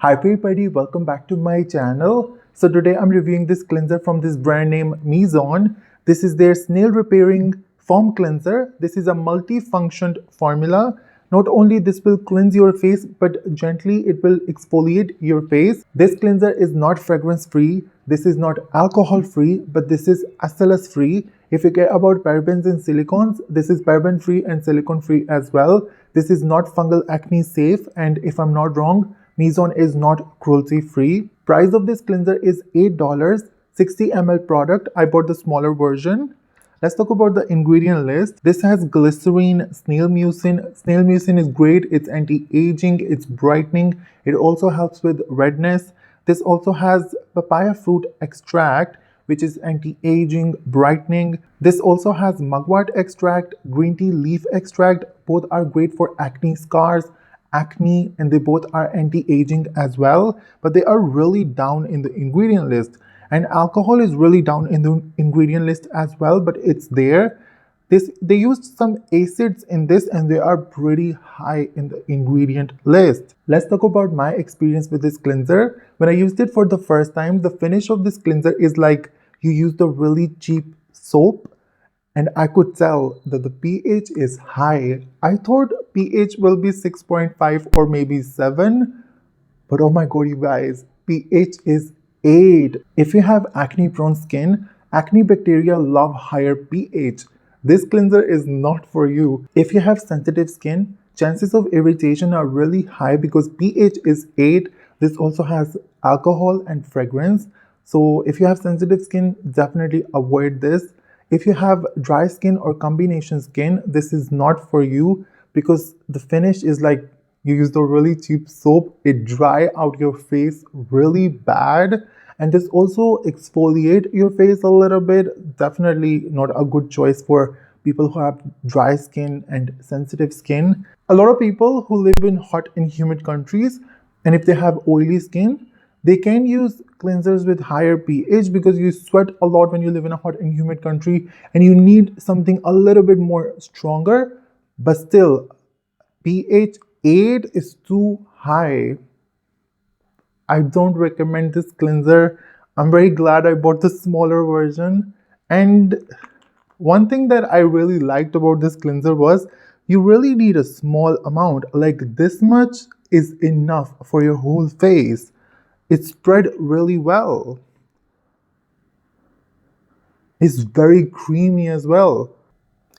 Hi everybody, welcome back to my channel. So today I'm reviewing this cleanser from this brand name MIZON. This is their Snail Repairing Foam Cleanser. This is a multi-functioned formula. Not only this will cleanse your face, but gently it will exfoliate your face. This cleanser is not fragrance free. This is not alcohol free, but this is SLS free. If you care about parabens and silicones, this is paraben free and silicone free as well. This is not fungal acne safe, and if I'm not wrong, MIZON is not cruelty free. Price of this cleanser is $8, 60 ml product. I bought the smaller version. Let's talk about the ingredient list. This has glycerin, snail mucin. Snail mucin is great. It's anti-aging, it's brightening. It also helps with redness. This also has papaya fruit extract, which is anti-aging, brightening. This also has mugwort extract, green tea leaf extract. Both are great for acne scars, acne, and they both are anti-aging as well, but they are really down in the ingredient list. And alcohol is really down in the ingredient list as well, but it's there. They used some acids in this and they are pretty high in the ingredient list. Let's talk about my experience with this cleanser. When I used it for the first time, the finish of this cleanser is like you used a really cheap soap, and I could tell that the pH is high. I thought pH will be 6.5 or maybe 7, but oh my god, you guys, pH is 8. If you have acne prone skin, acne bacteria love higher pH. This cleanser is not for you. If you have sensitive skin, chances of irritation are really high because pH is 8. This also has alcohol and fragrance. So if you have sensitive skin, definitely avoid this. If you have dry skin or combination skin, this is not for you because the finish is like you used a really cheap soap. It dry out your face really bad, and this also exfoliate your face a little bit. Definitely not a good choice for people who have dry skin and sensitive skin. A lot of people who live in hot and humid countries, and if they have oily skin, they can use cleansers with higher pH because you sweat a lot when you live in a hot and humid country and you need something a little bit more stronger, but still pH 8 is too high. I don't recommend this cleanser. I'm very glad I bought the smaller version. And one thing that I really liked about this cleanser was you really need a small amount. Like this much is enough for your whole face. It spread really well. It's very creamy as well.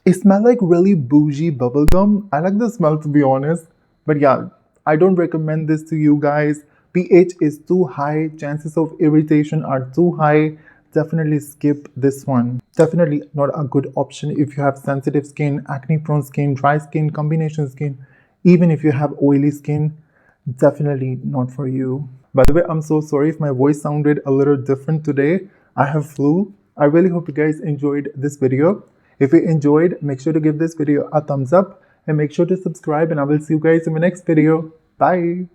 It smells like really bougie bubblegum. I like the smell, to be honest. But yeah, I don't recommend this to you guys. pH is too high. Chances of irritation are too high. Definitely skip this one. Definitely not a good option if you have sensitive skin, acne prone skin, dry skin, combination skin. Even if you have oily skin, definitely not for you. By the way, I'm so sorry if my voice sounded a little different today. I have flu. I really hope you guys enjoyed this video. If you enjoyed, make sure to give this video a thumbs up and make sure to subscribe, and I will see you guys in my next video. Bye.